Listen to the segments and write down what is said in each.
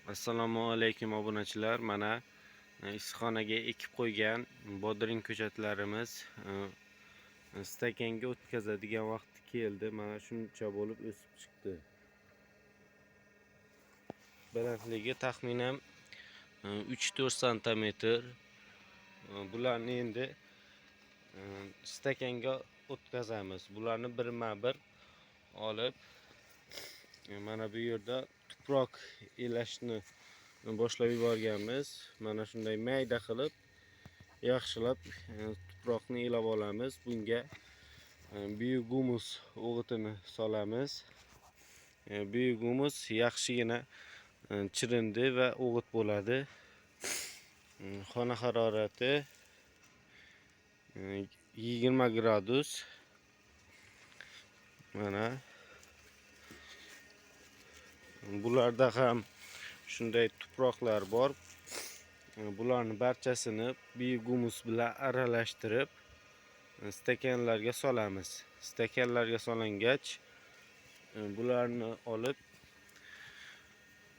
Assalomu alaykum obunachilar. Mana issiqxonaga ekib qo'ygan bodring ko'chatlarimiz stakanga o'tkazadigan vaqti keldi. Mana shuncha bo'lib o'sib chiqdi. Balandligi taxminan 3-4 sm. Bularni endi stakanga o'tkazamiz. Bularni birma-bir olib mana bu yerda tuproq elashni boshlab yuborganmiz. Mana shunday mayda qilib yaxshilab tuproqni elab olamiz. Bunga biohumus o'g'itini solamiz. Biohumus yaxshigina chirindi va o'g'it bo'ladi. Xona harorati 20 gradus. Mana bularda ham shunday tuproqlar bor. Bularni barchasini biohumus bilan aralashtirib stakanlarga solamiz. Stakanlarga solingach, bularni olib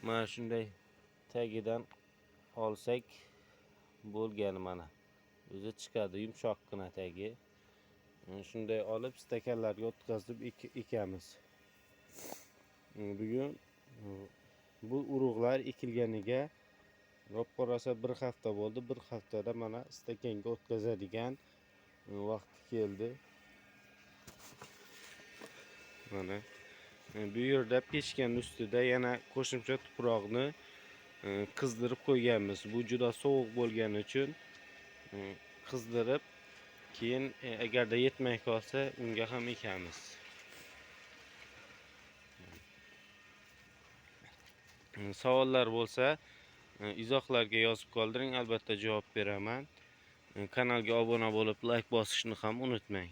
mana shunday tagidan olsak bo'lgani mana. O'zi chiqadi, yumshoqqina tagi. Shunday olib stakanlarga o'tkazib ekamiz. Bugun bu urug'lar ekilganiga ro'ppa-rosa bir hafta bo'ldi. Bir haftada mana stakanga o'tkazadigan vaqti keldi. Mana bu yerda pechkan ustida yana qo'shimcha tuproqni qizdirib qo'yganmiz. Bu juda sovuq bo'lgani uchun qizdirib keyin agarda yetmay qolsa unga ham ekamiz. Savollar bo'lsa izohlarga yozib qoldiring, albatta javob beraman. Kanalga obuna bo'lib like bosishni ham unutmang.